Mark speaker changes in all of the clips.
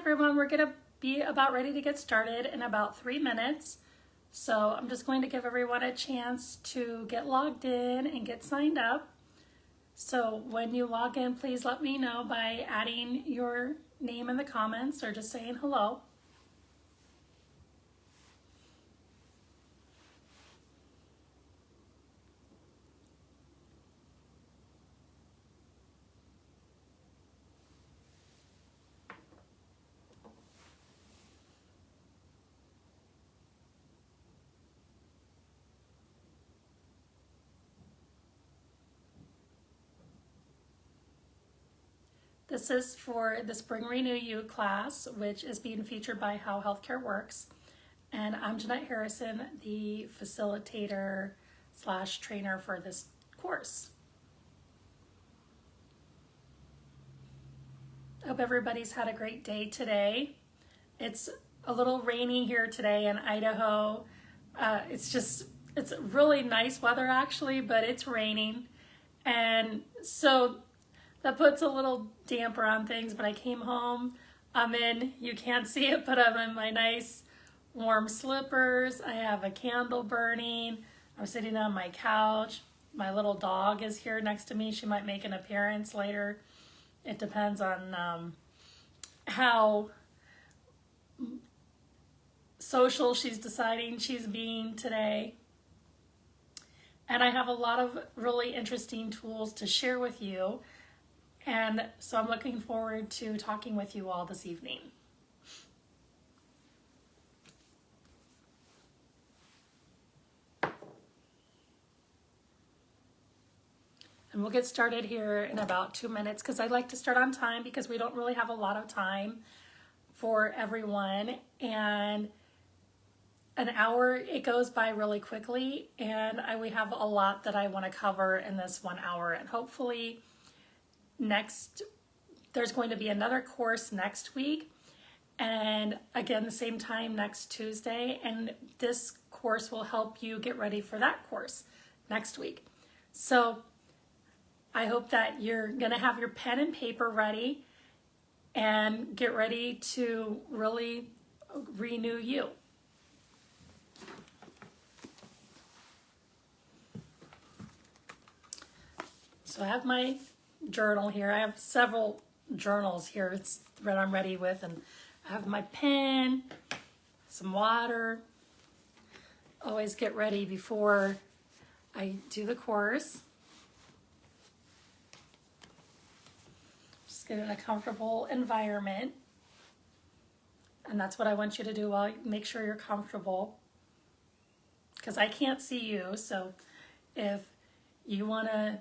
Speaker 1: everyone, we're going to be about ready to get started in about 3 minutes. So I'm just going to give everyone a chance to get logged in and get signed up. So when you log in, please let me know by adding your name in the comments or just saying hello. This is for the Spring Renew You class, which is being featured by How Healthcare Works. And I'm Jeanette Harrison, the facilitator / trainer for this course. I hope everybody's had a great day today. It's a little rainy here today in Idaho. It's really nice weather actually, but it's raining. And so that puts a little damper on things, but I came home. You can't see it, but I'm in my nice warm slippers. I have a candle burning. I'm sitting on my couch. My little dog is here next to me. She might make an appearance later. It depends on how social she's deciding she's being today. And I have a lot of really interesting tools to share with you. And so I'm looking forward to talking with you all this evening. And we'll get started here in about 2 minutes because I'd like to start on time because we don't really have a lot of time for everyone. And an hour, it goes by really quickly. And we have a lot that I want to cover in this 1 hour. And hopefully there's going to be another course next week, and again the same time next Tuesday, and this course will help you get ready for that course next week. So I hope that you're going to have your pen and paper ready and get ready to really renew you. So I have my journal here. I have several journals here. It's what I'm ready with, and I have my pen, some water. Always get ready before I do the course. Just get in a comfortable environment, and that's what I want you to do. Make sure you're comfortable because I can't see you. So if you want to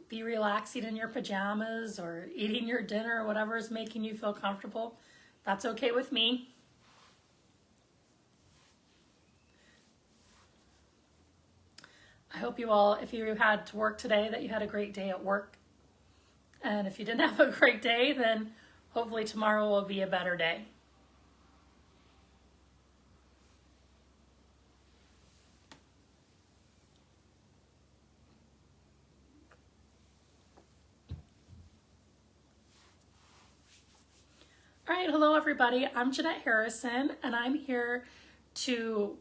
Speaker 1: be relaxing in your pajamas or eating your dinner or whatever is making you feel comfortable, that's okay with me. I hope you all, if you had to work today, that you had a great day at work. And if you didn't have a great day, then hopefully tomorrow will be a better day. All right, hello everybody. I'm Jeanette Harrison, and I'm here to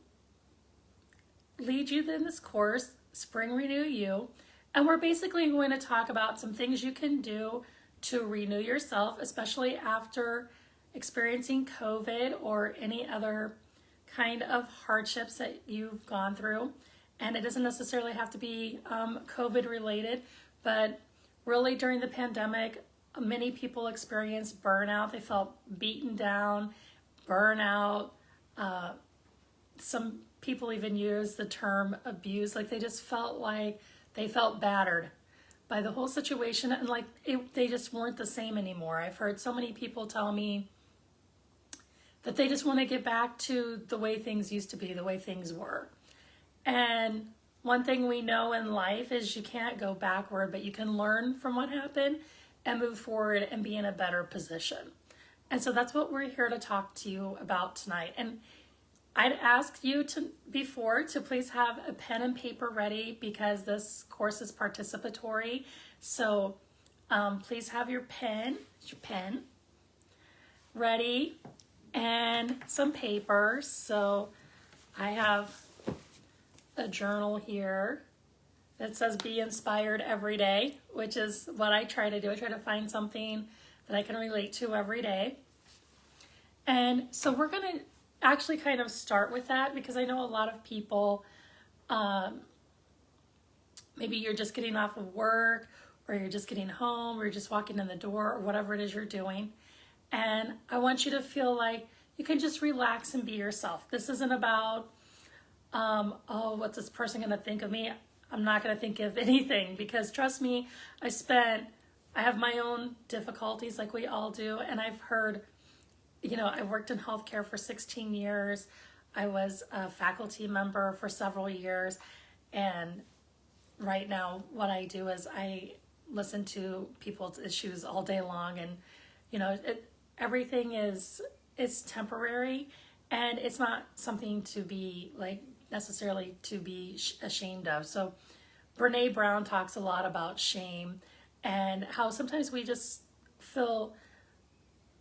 Speaker 1: lead you in this course, Spring Renew You. And we're basically going to talk about some things you can do to renew yourself, especially after experiencing COVID or any other kind of hardships that you've gone through. And it doesn't necessarily have to be COVID related, but really during the pandemic, many people experienced burnout. They felt beaten down, burnout. Some people even use the term abuse. Like they just felt like they felt battered by the whole situation, and like they just weren't the same anymore. I've heard so many people tell me that they just want to get back to the way things used to be, the way things were. And one thing we know in life is you can't go backward, but you can learn from what happened and move forward and be in a better position. And so that's what we're here to talk to you about tonight. And I'd ask you before to please have a pen and paper ready because this course is participatory. So please have your pen. ready and some paper. So I have a journal here that says be inspired every day, which is what I try to do. I try to find something that I can relate to every day. And so we're going to actually kind of start with that, because I know a lot of people, maybe you're just getting off of work, or you're just getting home, or you're just walking in the door, or whatever it is you're doing. And I want you to feel like you can just relax and be yourself. This isn't about, oh, what's this person going to think of me? I'm not going to think of anything, because trust me, I have my own difficulties like we all do. And I've heard, I worked in healthcare for 16 years. I was a faculty member for several years. And right now what I do is I listen to people's issues all day long. And, everything it's temporary, and it's not something to be necessarily to be ashamed of. So Brene Brown talks a lot about shame and how sometimes we just feel,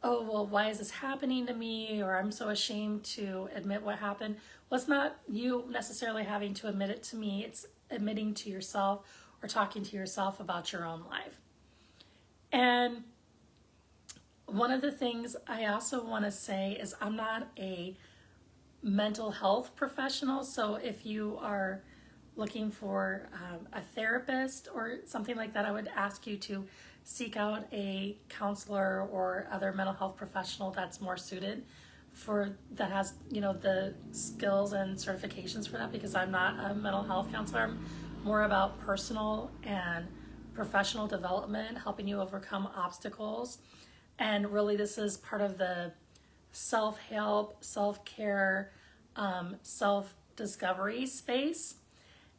Speaker 1: oh, well, why is this happening to me? Or I'm so ashamed to admit what happened. Well, it's not you necessarily having to admit it to me. It's admitting to yourself or talking to yourself about your own life. And one of the things I also want to say is I'm not a mental health professional. So if you are looking for a therapist or something like that, I would ask you to seek out a counselor or other mental health professional that's more suited that has, the skills and certifications for that, because I'm not a mental health counselor. I'm more about personal and professional development, helping you overcome obstacles. And really, this is part of the self-help, self-care, self-discovery space.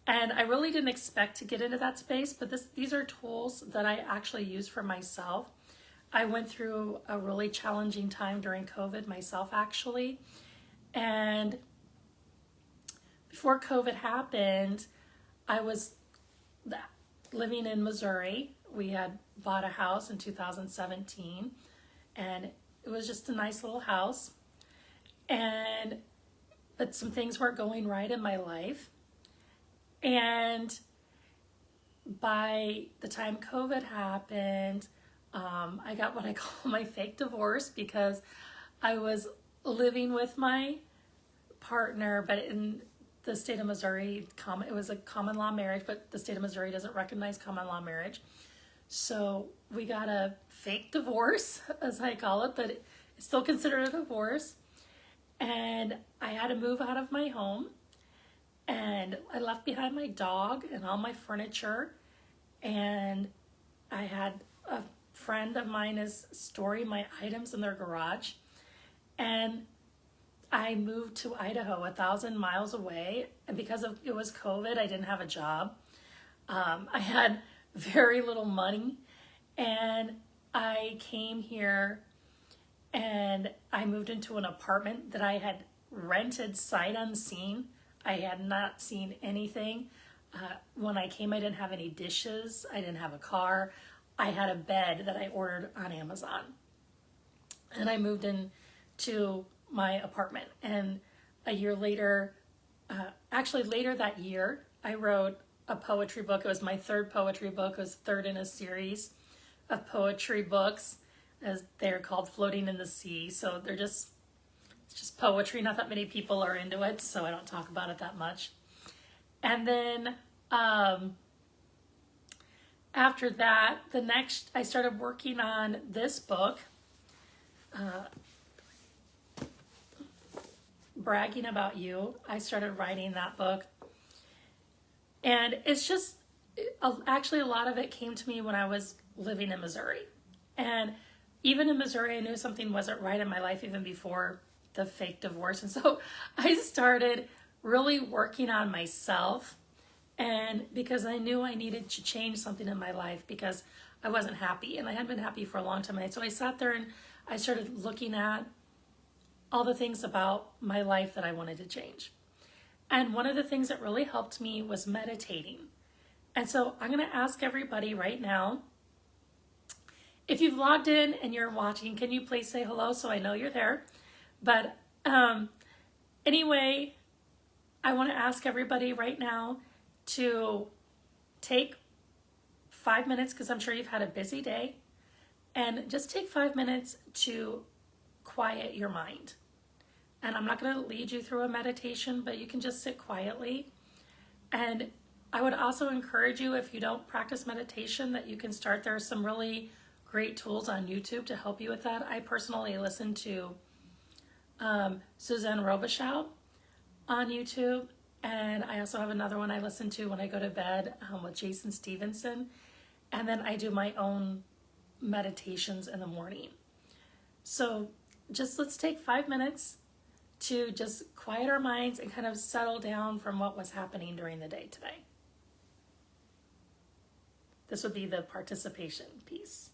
Speaker 1: And I really didn't expect to get into that space, but these are tools that I actually use for myself. I went through a really challenging time during COVID myself, actually. And before COVID happened, I was living in Missouri. We had bought a house in 2017, and it was just a nice little house. But some things weren't going right in my life. And by the time COVID happened, I got what I call my fake divorce, because I was living with my partner, but in the state of Missouri, it was a common law marriage, but the state of Missouri doesn't recognize common law marriage. So we got a fake divorce, as I call it, but it's still considered a divorce. And I had to move out of my home, and I left behind my dog and all my furniture. And I had a friend of mine is storing my items in their garage. And I moved to Idaho, 1,000 miles away. And because it was COVID, I didn't have a job. I had very little money. And I came here and I moved into an apartment that I had rented sight unseen. I had not seen anything. When I came, I didn't have any dishes. I didn't have a car. I had a bed that I ordered on Amazon. And I moved into my apartment. And a year later, actually later that year, I wrote a poetry book. It was my third poetry book. It was third in a series of poetry books, as they're called, Floating in the Sea. So it's just poetry. Not that many people are into it, so I don't talk about it that much. And then after that, I started working on this book, Bragging About You. I started writing that book. And it's just, actually a lot of it came to me when I was living in Missouri. And even in Missouri, I knew something wasn't right in my life even before the fake divorce. And so I started really working on myself, and because I knew I needed to change something in my life, because I wasn't happy, and I hadn't been happy for a long time. And so I sat there and I started looking at all the things about my life that I wanted to change. And one of the things that really helped me was meditating. And so I'm going to ask everybody right now, if you've logged in and you're watching, can you please say hello so I know you're there? But anyway, I want to ask everybody right now to take 5 minutes, because I'm sure you've had a busy day, and just take 5 minutes to quiet your mind. And I'm not going to lead you through a meditation, but you can just sit quietly. And I would also encourage you, if you don't practice meditation, that you can start. There are some really great tools on YouTube to help you with that. I personally listen to Suzanne Robichaud on YouTube. And I also have another one I listen to when I go to bed with Jason Stevenson. And then I do my own meditations in the morning. So just let's take 5 minutes to just quiet our minds and kind of settle down from what was happening during the day today. This would be the participation piece.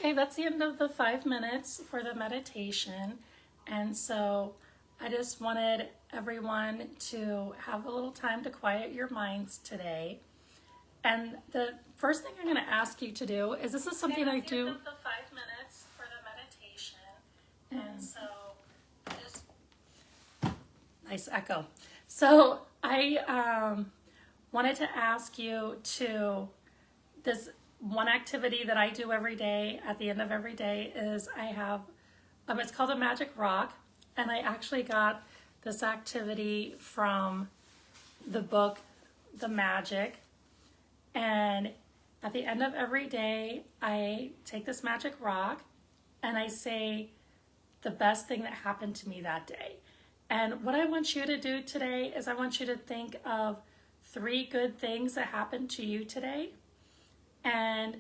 Speaker 1: Okay, that's the end of the 5 minutes for the meditation. And so I just wanted everyone to have a little time to quiet your minds today. And the first thing I'm going to ask you to do is, this is something I do. Of the 5 minutes for the meditation. And so just nice echo. So I wanted to ask you to, this one activity that I do every day at the end of every day is I have, it's called a magic rock. And I actually got this activity from the book, The Magic. And at the end of every day, I take this magic rock and I say the best thing that happened to me that day. And what I want you to do today is I want you to think of 3 good things that happened to you today and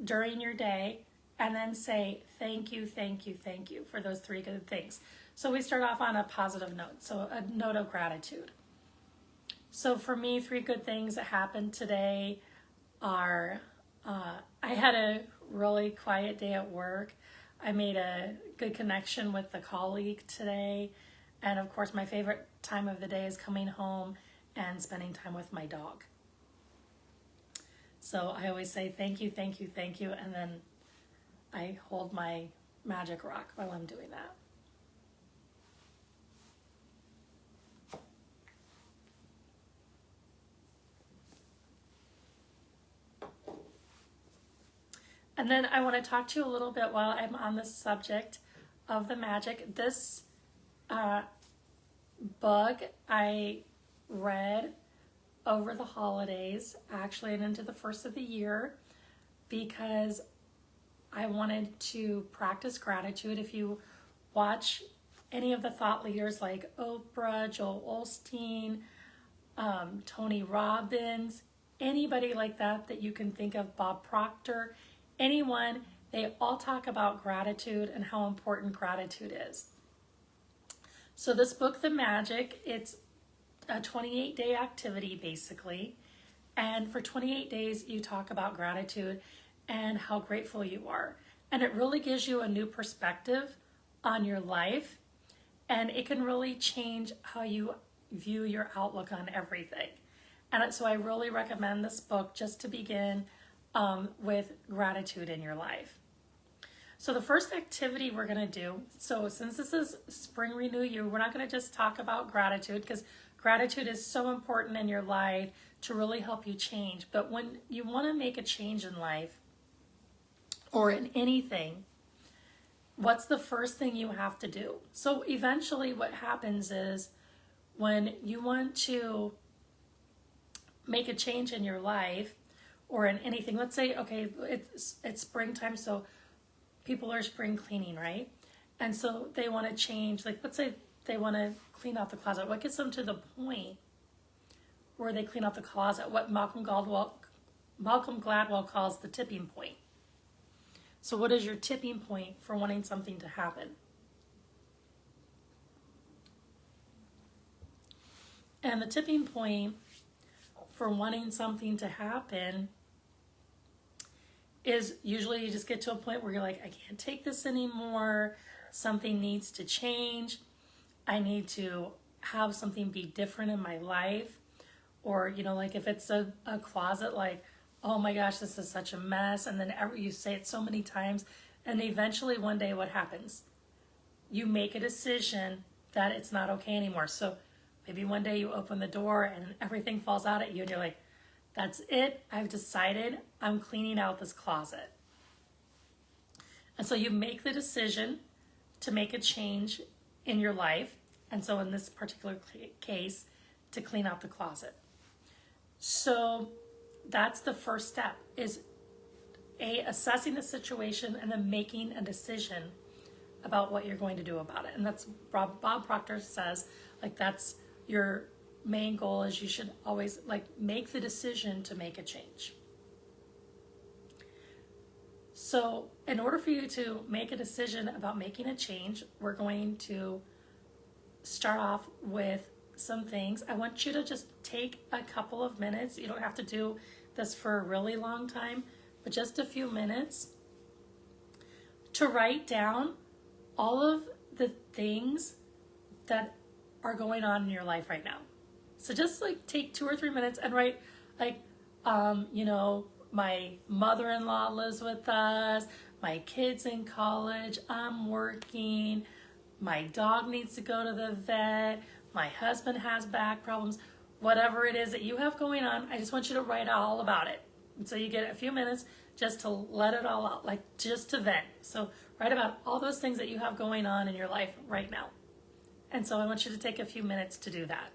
Speaker 1: during your day, and then say thank you, thank you, thank you for those 3 good things. So we start off on a positive note, so a note of gratitude. So for me, 3 good things that happened today are, I had a really quiet day at work. I made a good connection with the colleague today. And of course, my favorite time of the day is coming home and spending time with my dog. So I always say thank you, thank you, thank you. And then I hold my magic rock while I'm doing that. And then I want to talk to you a little bit while I'm on the subject of the magic. This book I read over the holidays, actually, and into the first of the year, because I wanted to practice gratitude. If you watch any of the thought leaders like Oprah, Joel Osteen, Tony Robbins, anybody like that that you can think of, Bob Proctor, anyone, they all talk about gratitude and how important gratitude is. So this book, The Magic, it's a 28-day activity basically. And for 28 days, you talk about gratitude and how grateful you are. And it really gives you a new perspective on your life. And it can really change how you view your outlook on everything. And so I really recommend this book just to begin with gratitude in your life. So the first activity we're going to do, so since this is Spring Renew You, we're not going to just talk about gratitude, because gratitude is so important in your life to really help you change. But when you want to make a change in life or in anything, what's the first thing you have to do? So eventually what happens is when you want to make a change in your life or in anything, let's say, okay, it's springtime, so people are spring cleaning, right? And so they want to change, like let's say they want to clean out the closet. What gets them to the point where they clean out the closet? What Malcolm Gladwell calls the tipping point. So what is your tipping point for wanting something to happen? And the tipping point for wanting something to happen is usually you just get to a point where you're like, I can't take this anymore. Something needs to change. I need to have something be different in my life. Or, you know, like if it's a closet, like, oh my gosh, this is such a mess. And then you say it so many times. And eventually one day what happens? You make a decision that it's not okay anymore. So maybe one day you open the door and everything falls out at you and you're like, that's it. I've decided I'm cleaning out this closet. And so you make the decision to make a change in your life. And so in this particular case, to clean out the closet. So that's the first step, is assessing the situation and then making a decision about what you're going to do about it. And that's Bob Proctor says, like, that's your main goal, is you should always make the decision to make a change. So in order for you to make a decision about making a change, we're going to start off with some things. I want you to just take a couple of minutes. You don't have to do this for a really long time, but just a few minutes. to write down all of the things that are going on in your life right now. So just like take 2 or 3 minutes and write like, my mother-in-law lives with us, my kid's in college, I'm working, my dog needs to go to the vet, my husband has back problems, whatever it is that you have going on, I just want you to write all about it. And so you get a few minutes just to let it all out, like just to vent. So write about all those things that you have going on in your life right now. And so I want you to take a few minutes to do that.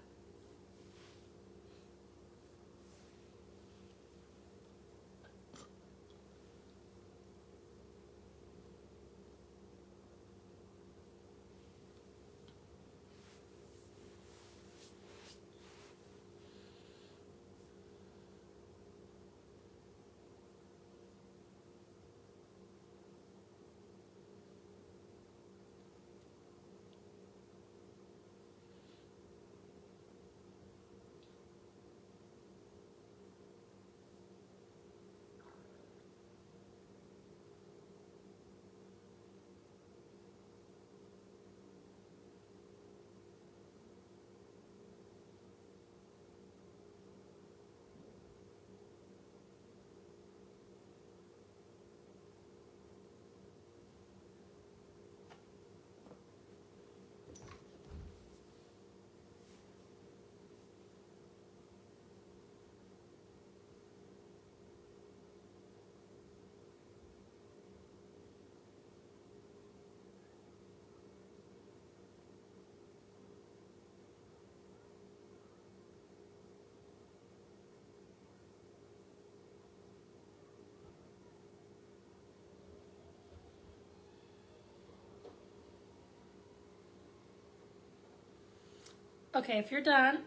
Speaker 1: Okay, if you're done,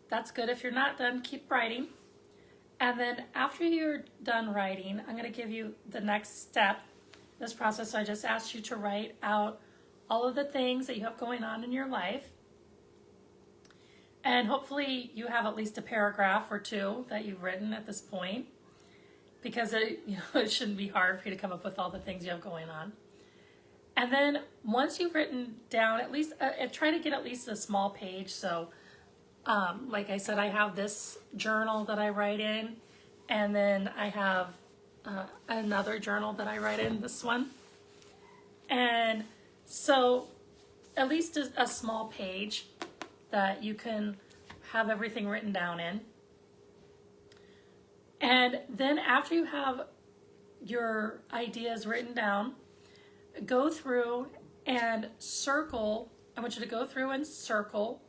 Speaker 1: that's good. If you're not done, keep writing. And then after you're done writing, I'm going to give you the next step in this process. So I just asked you to write out all of the things that you have going on in your life. And hopefully you have at least a paragraph or two that you've written at this point, because it shouldn't be hard for you to come up with all the things you have going on. And then once you've written down at least, try to get at least a small page. So like I said, I have this journal that I write in, and then I have another journal that I write in, this one. And so at least a small page that you can have everything written down in. And then after you have your ideas written down, go through and circle. I want you to go through and circle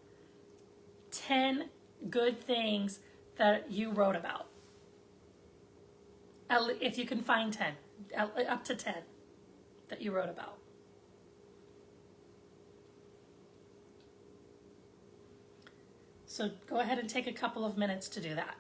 Speaker 1: 10 good things that you wrote about. If you can find 10, up to 10 that you wrote about. So go ahead and take a couple of minutes to do that.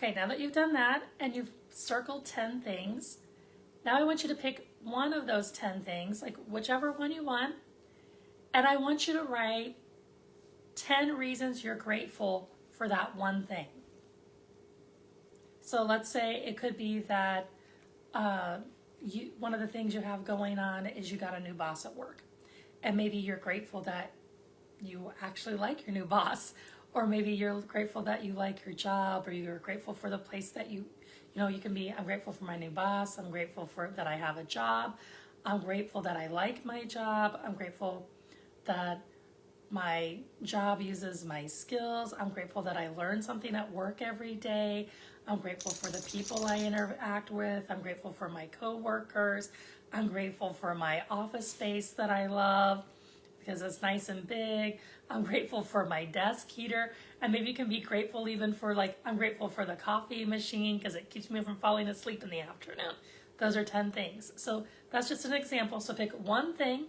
Speaker 1: Okay, now that you've done that and you've circled 10 things, now I want you to pick one of those 10 things, like whichever one you want, and I want you to write 10 reasons you're grateful for that one thing. So let's say it could be that one of the things you have going on is you got a new boss at work. And maybe you're grateful that you actually like your new boss. Or maybe you're grateful that you like your job, or you're grateful for the place that you can be, I'm grateful for my new boss. I'm grateful for that I have a job. I'm grateful that I like my job. I'm grateful that my job uses my skills. I'm grateful that I learn something at work every day. I'm grateful for the people I interact with. I'm grateful for my coworkers. I'm grateful for my office space that I love because it's nice and big. I'm grateful for my desk heater. And maybe you can be grateful even for, like, I'm grateful for the coffee machine because it keeps me from falling asleep in the afternoon. Those are 10 things. So that's just an example. So pick one thing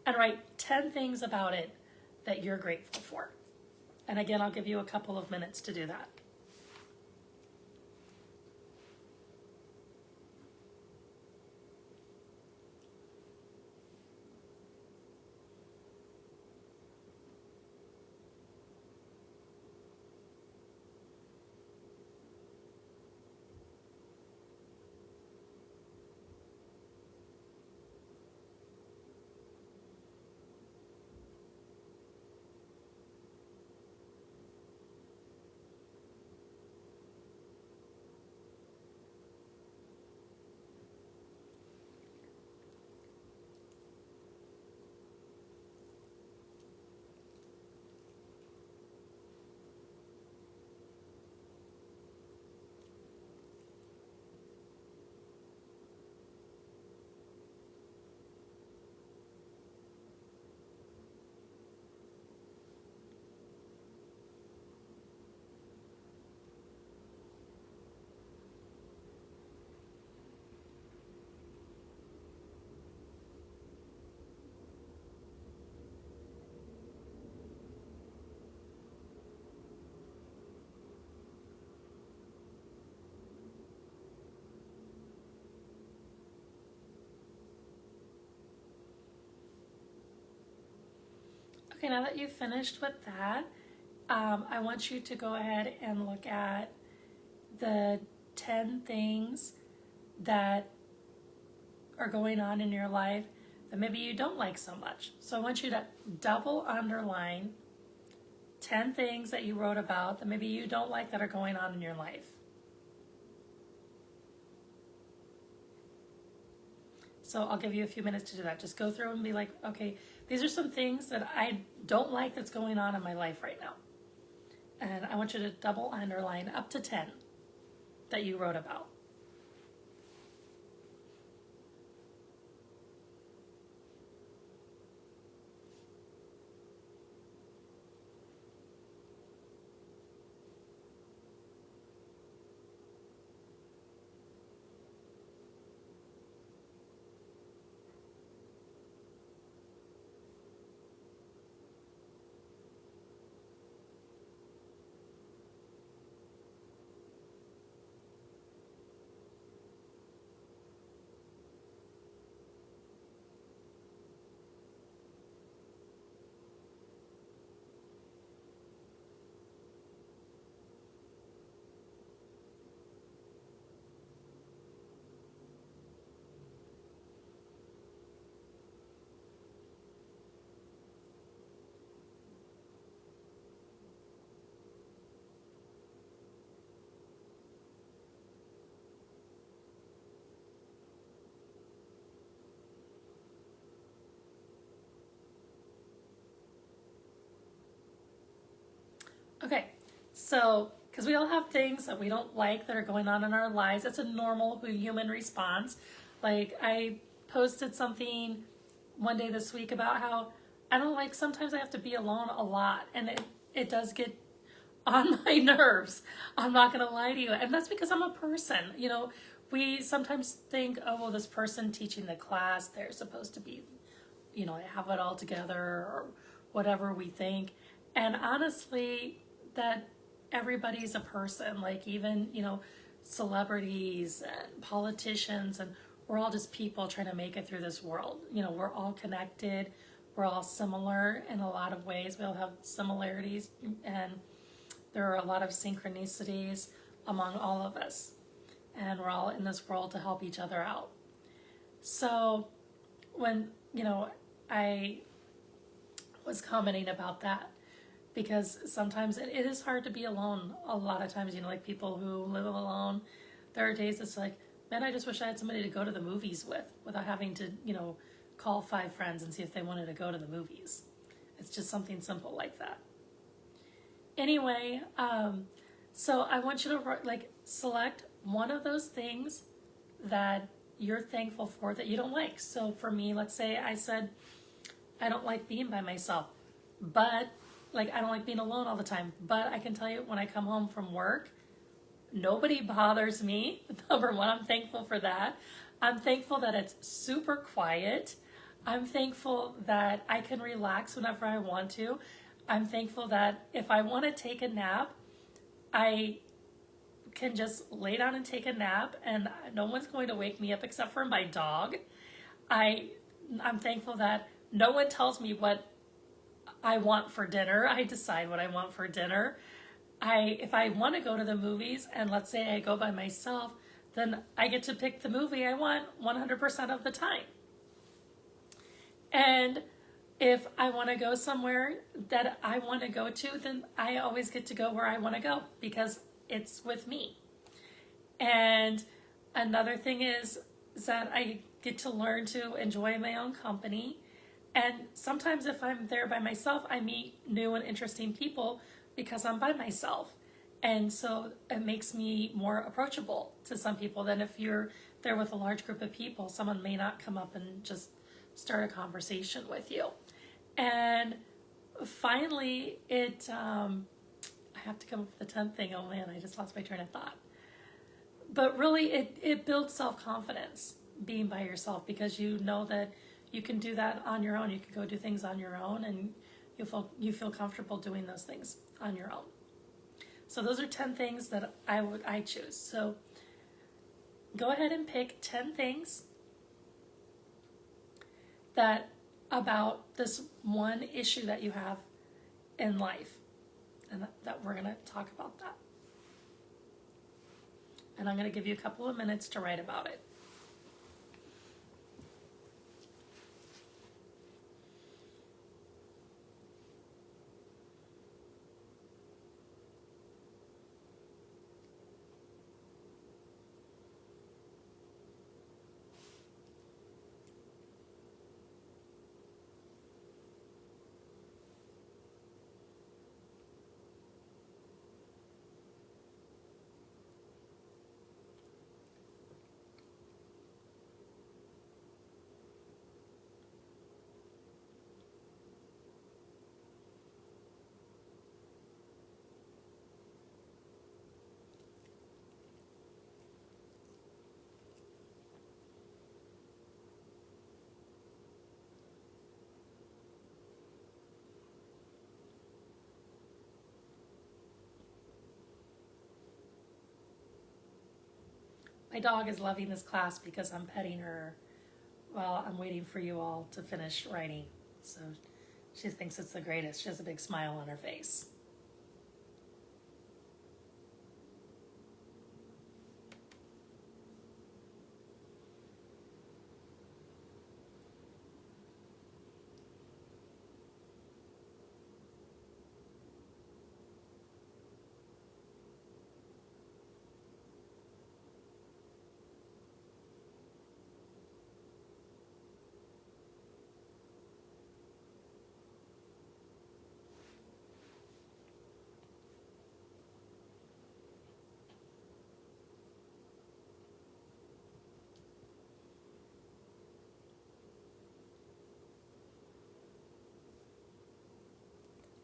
Speaker 1: and write 10 things about it that you're grateful for. And again, I'll give you a couple of minutes to do that. Okay, now that you've finished with that, I want you to go ahead and look at the 10 things that are going on in your life that maybe you don't like so much. So I want you to double underline 10 things that you wrote about that maybe you don't like that are going on in your life. So I'll give you a few minutes to do that. Just go through and be like, okay, these are some things that I don't like that's going on in my life right now. And I want you to double underline up to 10 that you wrote about. Okay, so because we all have things that we don't like that are going on in our lives, it's a normal human response. Like I posted something one day this week about how I don't like, sometimes I have to be alone a lot, and it does get on my nerves. I'm not going to lie to you. And that's because I'm a person. You know, we sometimes think, oh, well, this person teaching the class, they're supposed to be, you know, have it all together or whatever we think. And honestly, that everybody's a person, like even, you know, celebrities and politicians, and we're all just people trying to make it through this world. You know, we're all connected. We're all similar in a lot of ways. We all have similarities, and there are a lot of synchronicities among all of us. And we're all in this world to help each other out. So when, I was commenting about that, because sometimes it is hard to be alone a lot of times, like people who live alone. There are days it's like, man, I just wish I had somebody to go to the movies with without having to, call 5 friends and see if they wanted to go to the movies. It's just something simple like that. Anyway, so I want you to select one of those things that you're thankful for that you don't like. So for me, let's say I said, I don't like being by myself, but I don't like being alone all the time. But I can tell you, when I come home from work, nobody bothers me. Number one, I'm thankful for that. I'm thankful that it's super quiet. I'm thankful that I can relax whenever I want to. I'm thankful that if I want to take a nap, I can just lay down and take a nap and no one's going to wake me up except for my dog. I'm thankful that no one tells me what I want for dinner. I decide what I want for dinner. If I want to go to the movies, and let's say I go by myself, then I get to pick the movie I want 100% of the time. And if I want to go somewhere that I want to go to, then I always get to go where I want to go because it's with me. And another thing is that I get to learn to enjoy my own company. And sometimes if I'm there by myself, I meet new and interesting people because I'm by myself. And so it makes me more approachable to some people than if you're there with a large group of people. Someone may not come up and just start a conversation with you. And finally, I have to come up with the 10th thing. Oh man, I just lost my train of thought. But really, it builds self-confidence being by yourself, because you know that you can do that on your own. You can go do things on your own, and you feel comfortable doing those things on your own. So those are 10 things that I choose. So go ahead and pick 10 things that about this one issue that you have in life, and that we're going to talk about that. And I'm going to give you a couple of minutes to write about it. My dog is loving this class because I'm petting her while I'm waiting for you all to finish writing. So she thinks it's the greatest. She has a big smile on her face.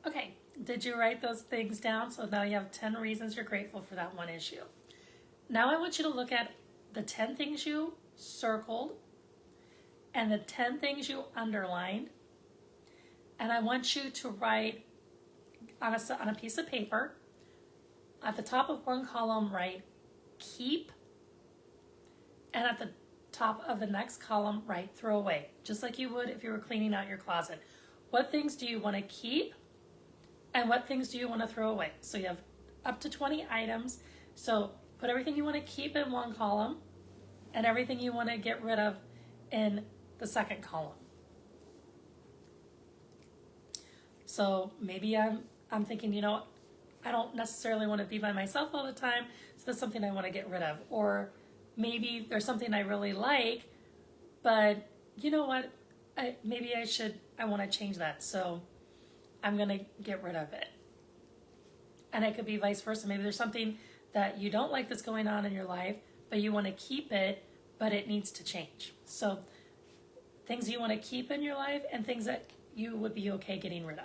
Speaker 1: Okay, did you write those things down? So now you have 10 reasons you're grateful for that one issue. Now I want you to look at the 10 things you circled and the 10 things you underlined. And I want you to write on a piece of paper, at the top of one column, write keep, and at the top of the next column, write throw away, just like you would if you were cleaning out your closet. What things do you want to keep? And what things do you want to throw away? So you have up to 20 items. So put everything you want to keep in one column and everything you want to get rid of in the second column. So maybe I'm thinking, I don't necessarily want to be by myself all the time, so that's something I want to get rid of. Or maybe there's something I really like, but you know what? I want to change that, so I'm going to get rid of it. And it could be vice versa. Maybe there's something that you don't like that's going on in your life, but you want to keep it, but it needs to change. So things you want to keep in your life and things that you would be okay getting rid of.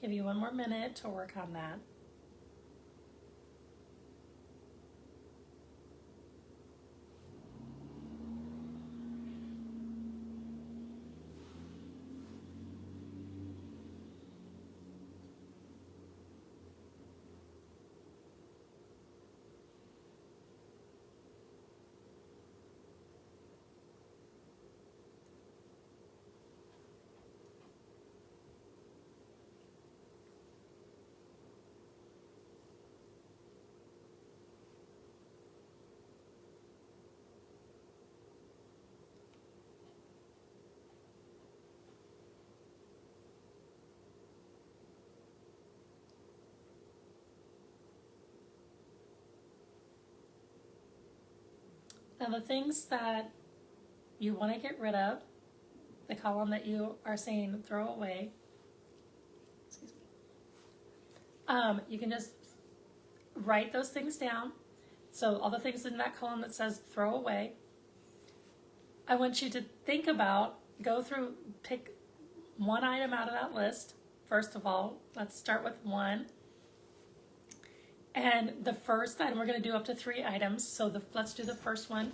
Speaker 1: Give you one more minute to work on that. Now the things that you want to get rid of, the column that you are saying throw away, excuse me, you can just write those things down. So all the things in that column that says throw away, I want you to think about, go through, pick one item out of that list. First of all, let's start with one. And the first item, we're going to do up to 3 items. So let's do the first one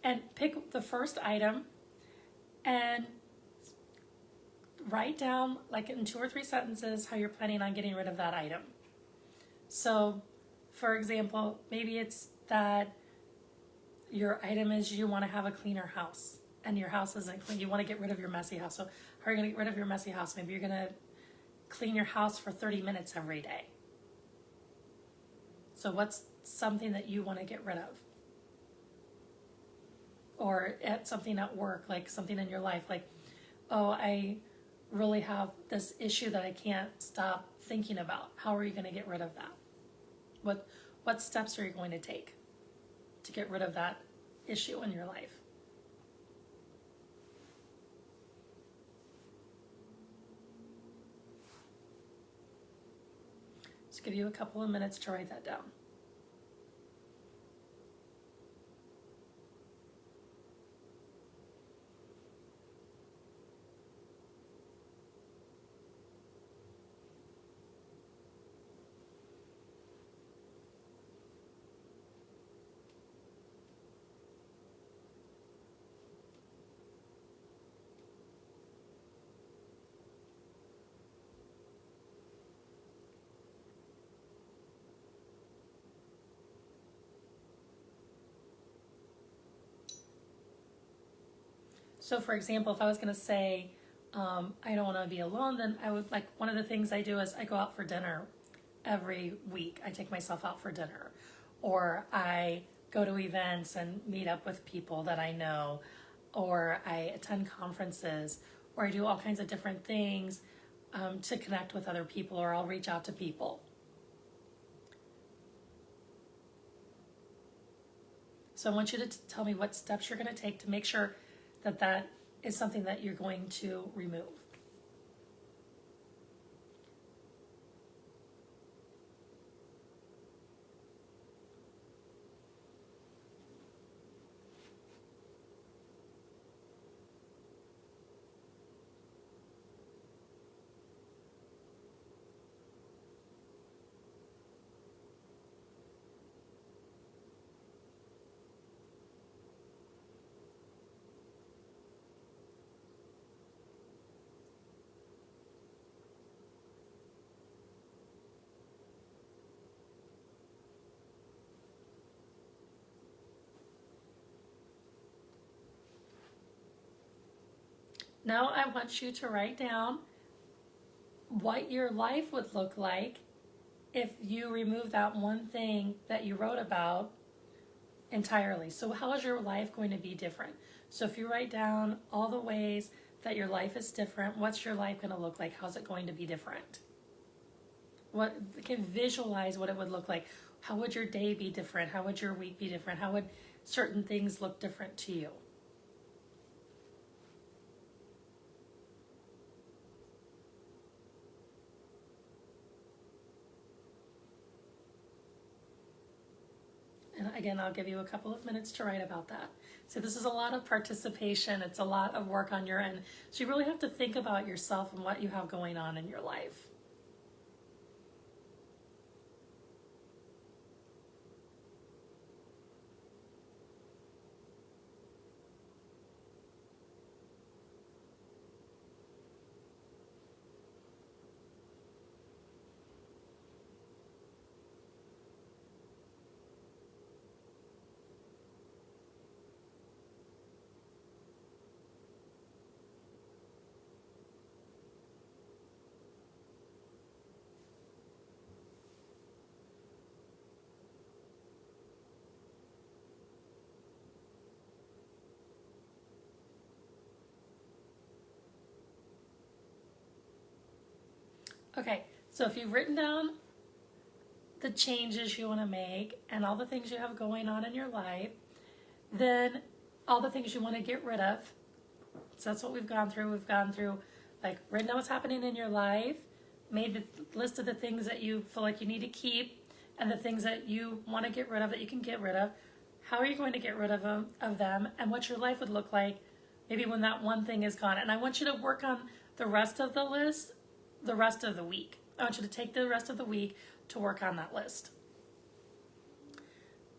Speaker 1: and pick the first item and write down, like in 2 or 3 sentences, how you're planning on getting rid of that item. So for example, maybe it's that your item is you want to have a cleaner house and your house isn't clean. You want to get rid of your messy house. So how are you going to get rid of your messy house? Maybe you're going to clean your house for 30 minutes every day. So what's something that you want to get rid of? Or something at work, like something in your life, like, oh, I really have this issue that I can't stop thinking about. How are you going to get rid of that? What steps are you going to take to get rid of that issue in your life? Just give you a couple of minutes to write that down. So for example, if I was going to say, I don't want to be alone, then I would, like, one of the things I do is I go out for dinner every week. I take myself out for dinner, or I go to events and meet up with people that I know, or I attend conferences, or I do all kinds of different things to connect with other people, or I'll reach out to people. So I want you to tell me what steps you're going to take to make sure that that is something that you're going to remove. Now I want you to write down what your life would look like if you remove that one thing that you wrote about entirely. So how is your life going to be different? So if you write down all the ways that your life is different, what's your life going to look like? How's it going to be different? What can visualize what it would look like? How would your day be different? How would your week be different? How would certain things look different to you? And again, I'll give you a couple of minutes to write about that. So this is a lot of participation. It's a lot of work on your end. So you really have to think about yourself and what you have going on in your life. Okay, so if you've written down the changes you want to make and all the things you have going on in your life, then all the things you want to get rid of. So that's what we've gone through. We've gone through, like, written down what's happening in your life, made the list of the things that you feel like you need to keep, and the things that you want to get rid of that you can get rid of. How are you going to get rid of them, and what your life would look like maybe when that one thing is gone. And I want you to work on the rest of the list the rest of the week. I want you to take the rest of the week to work on that list.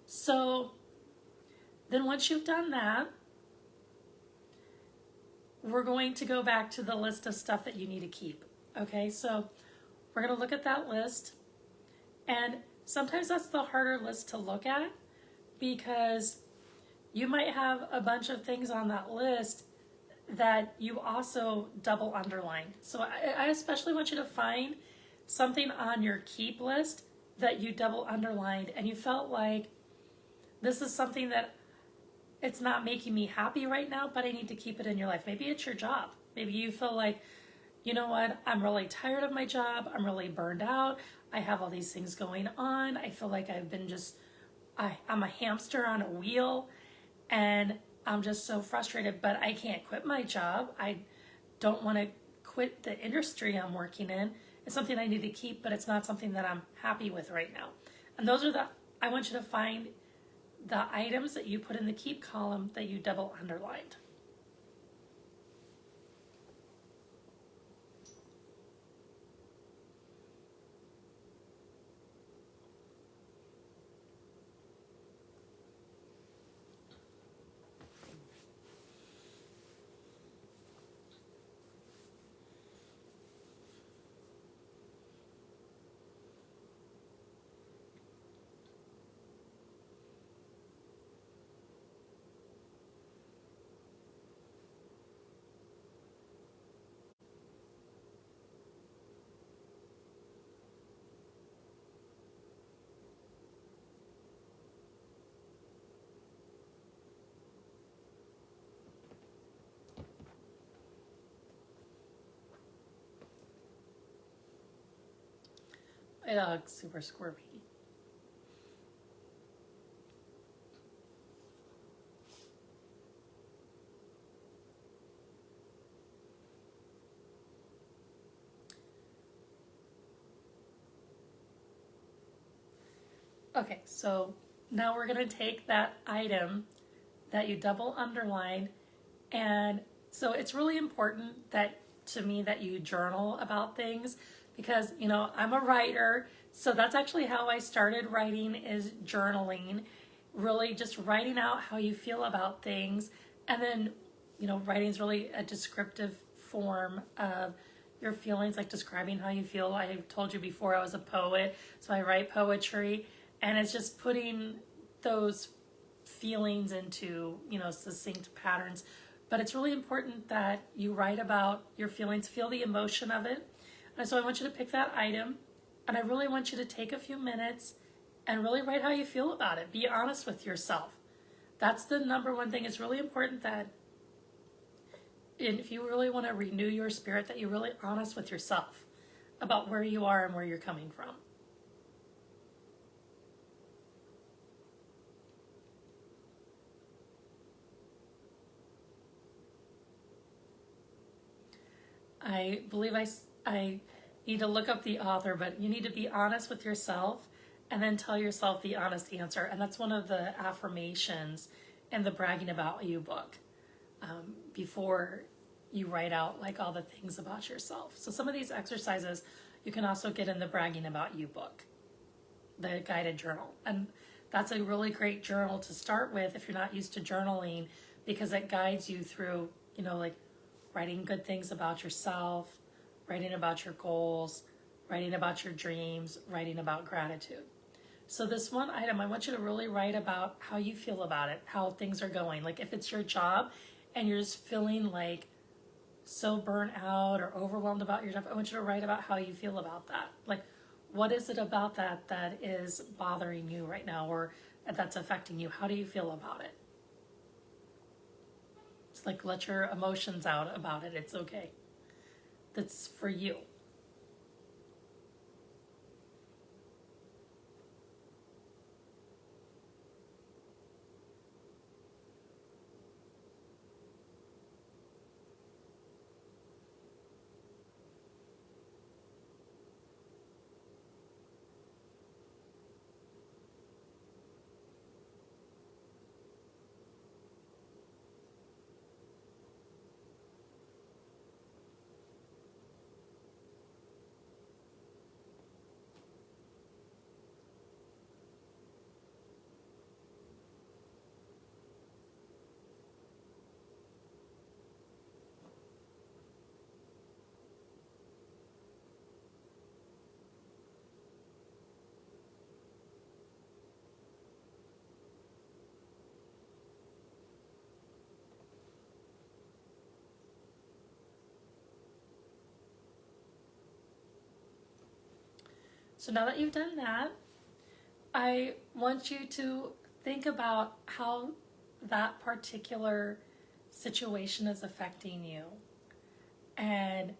Speaker 1: So then once you've done that, we're going to go back to the list of stuff that you need to keep. Okay, so we're going to look at that list. And sometimes that's the harder list to look at because you might have a bunch of things on that list that you also double underlined. So I especially want you to find something on your keep list that you double underlined and you felt like this is something that it's not making me happy right now, but I need to keep it in your life. Maybe it's your job. Maybe you feel like, you know what, I'm really tired of my job. I'm really burned out. I have all these things going on. I feel like I've been I'm a hamster on a wheel and I'm just so frustrated, but I can't quit my job. I don't want to quit the industry I'm working in. It's something I need to keep, but it's not something that I'm happy with right now. And those are I want you to find the items that you put in the keep column that you double underlined. My dog's super squirmy. Okay, so now we're going to take that item that you double underlined, and so it's really important that to me that you journal about things, because I'm a writer, so that's actually how I started writing, is journaling, really just writing out how you feel about things. And then writing is really a descriptive form of your feelings, like describing how you feel. I told you before I was a poet, so I write poetry, and it's just putting those feelings into succinct patterns. But it's really important that you write about your feelings, feel the emotion of it. And so I want you to pick that item, and I really want you to take a few minutes and really write how you feel about it. Be honest with yourself. That's the number one thing. It's really important that, and if you really want to renew your spirit, that you're really honest with yourself about where you are and where you're coming from. I believe I need to look up the author, but you need to be honest with yourself and then tell yourself the honest answer. And that's one of the affirmations in the Bragging About You book, before you write out like all the things about yourself. So some of these exercises you can also get in the Bragging About You book, the guided journal. And that's a really great journal to start with if you're not used to journaling, because it guides you through, like writing good things about yourself, writing about your goals, writing about your dreams, writing about gratitude. So this one item, I want you to really write about how you feel about it, how things are going. Like if it's your job and you're just feeling like so burnt out or overwhelmed about your job, I want you to write about how you feel about that. Like, what is it about that that is bothering you right now, or that's affecting you? How do you feel about it? It's like, let your emotions out about it. It's okay. That's for you. So now that you've done that, I want you to think about how that particular situation is affecting you and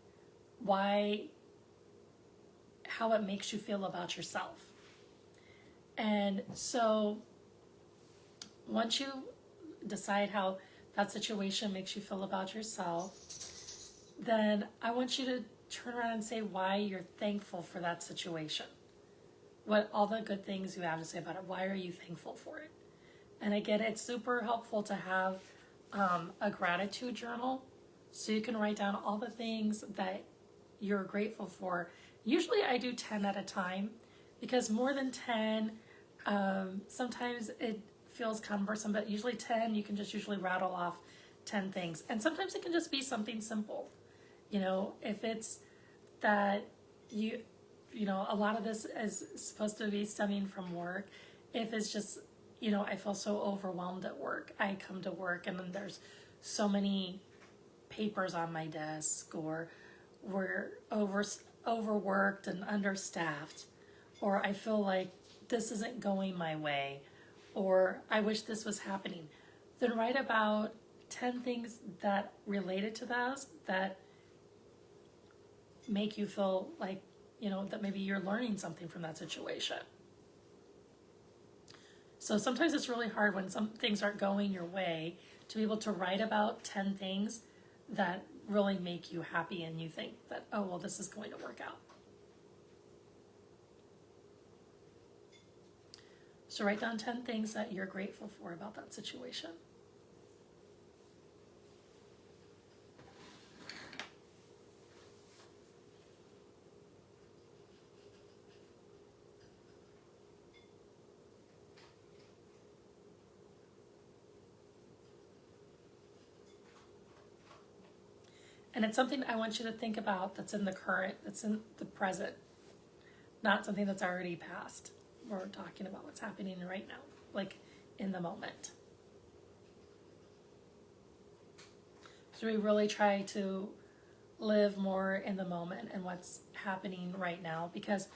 Speaker 1: how it makes you feel about yourself. And so once you decide how that situation makes you feel about yourself, then I want you to turn around and say why you're thankful for that situation. What all the good things you have to say about it. Why are you thankful for it? And again, it's super helpful to have a gratitude journal, so you can write down all the things that you're grateful for. Usually I do 10 at a time, because more than 10, sometimes it feels cumbersome, but usually 10, you can just usually rattle off 10 things. And sometimes it can just be something simple. If it's that a lot of this is supposed to be stemming from work. If it's just, I feel so overwhelmed at work. I come to work and then there's so many papers on my desk, or we're overworked and understaffed, or I feel like this isn't going my way, or I wish this was happening. Then write about 10 things that related to those that make you feel like that maybe you're learning something from that situation. So sometimes it's really hard when some things aren't going your way to be able to write about 10 things that really make you happy and you think that, oh, well, this is going to work out. So write down 10 things that you're grateful for about that situation. And it's something I want you to think about that's in the current, that's in the present, not something that's already past. We're talking about what's happening right now, like in the moment. So we really try to live more in the moment and what's happening right now, because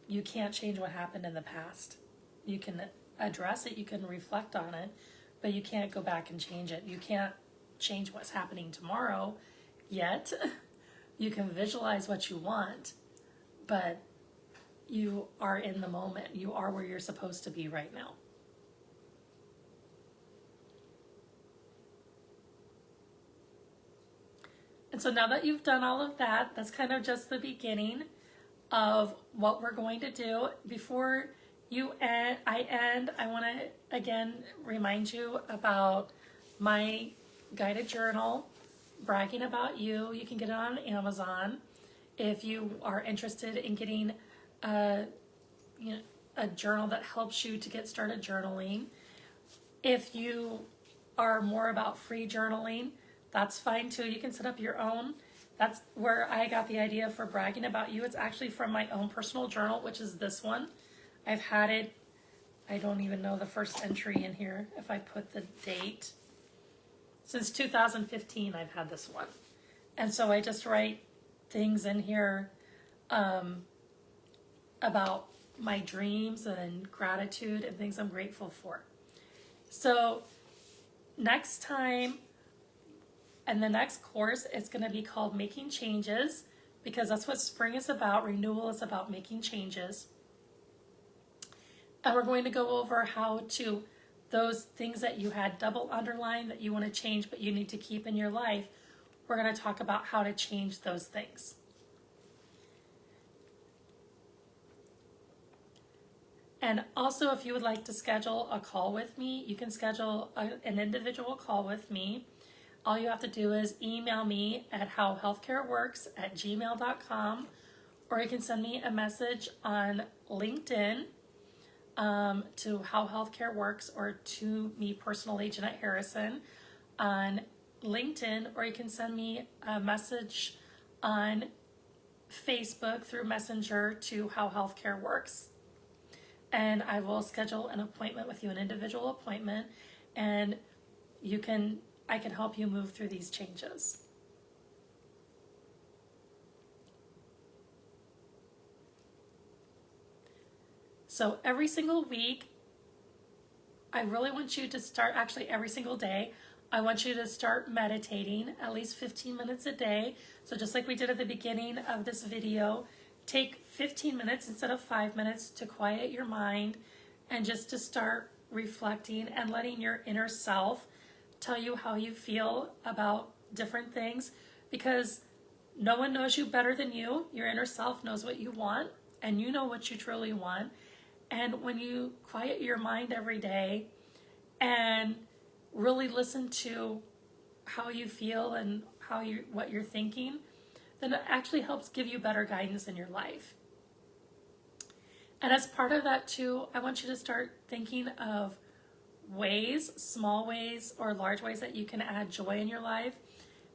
Speaker 1: you can't change what happened in the past. You can address it, you can reflect on it, but you can't go back and change it. You can't change what's happening tomorrow yet. You can visualize what you want, but you are in the moment. You are where you're supposed to be right now. And so now that you've done all of that, that's kind of just the beginning of what we're going to do. Before I end, I want to again remind you about my guided journal, Bragging About You. You can get it on Amazon. If you are interested in getting a journal that helps you to get started journaling. If you are more about free journaling, that's fine too. You can set up your own. That's where I got the idea for Bragging About You. It's actually from my own personal journal, which is this one. I've had it, I don't even know the first entry in here, if I put the date. Since 2015, I've had this one. And so I just write things in here about my dreams and gratitude and things I'm grateful for. So next time, and the next course, it's going to be called Making Changes, because that's what spring is about. Renewal is about making changes. And we're going to go over how to, those things that you had double underlined that you want to change but you need to keep in your life, we're going to talk about how to change those things. And also, if you would like to schedule a call with me, you can schedule an individual call with me. All you have to do is email me at howhealthcareworks@gmail.com, or you can send me a message on LinkedIn to How Healthcare Works, or to me personally, Jeanette Harrison, on LinkedIn, or you can send me a message on Facebook through Messenger to How Healthcare Works. And I will schedule an appointment with you, an individual appointment, and I can help you move through these changes. So every single week, I really want you to start, actually every single day, I want you to start meditating at least 15 minutes a day. So just like we did at the beginning of this video, take 15 minutes instead of 5 minutes to quiet your mind and just to start reflecting and letting your inner self tell you how you feel about different things, because no one knows you better than you. Your inner self knows what you want, and you know what you truly want. And when you quiet your mind every day and really listen to how you feel and what you're thinking, then it actually helps give you better guidance in your life. And as part of that too, I want you to start thinking of ways, small ways or large ways, that you can add joy in your life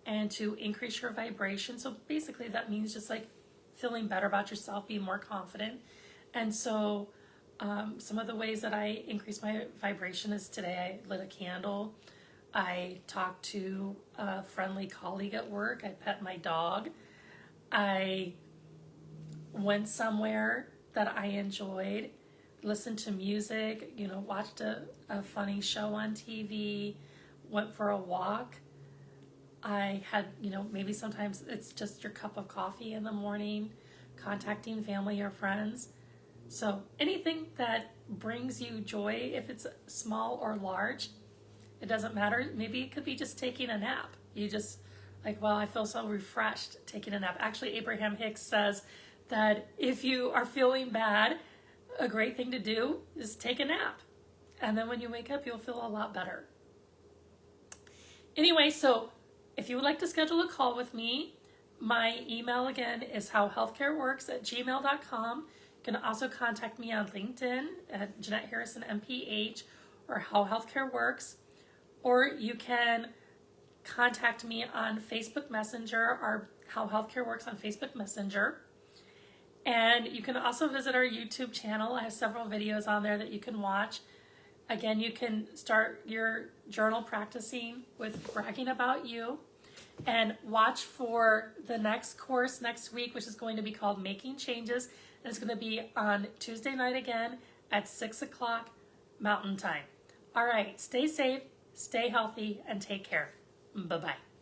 Speaker 1: and to increase your vibration. So basically that means just like feeling better about yourself, being more confident. And so some of the ways that I increase my vibration is today I lit a candle. I talked to a friendly colleague at work. I pet my dog. I went somewhere that I enjoyed, listened to music, watched a funny show on TV, went for a walk. I had, maybe sometimes it's just your cup of coffee in the morning, contacting family or friends. So anything that brings you joy, if it's small or large, it doesn't matter. Maybe it could be just taking a nap. You just like, well, I feel so refreshed taking a nap. Actually, Abraham Hicks says that if you are feeling bad, a great thing to do is take a nap. And then when you wake up, you'll feel a lot better. Anyway, so if you would like to schedule a call with me, my email again is howhealthcareworks@gmail.com. You can also contact me on LinkedIn at Jeanette Harrison MPH or How Healthcare Works, or you can contact me on Facebook Messenger or How Healthcare Works on Facebook Messenger. And you can also visit our YouTube channel. I have several videos on there that you can watch. Again, you can start your journal practicing with bragging about you, and watch for the next course next week, which is going to be called Making Changes. And it's going to be on Tuesday night again at 6 o'clock Mountain Time. All right, stay safe, stay healthy, and take care. Bye-bye.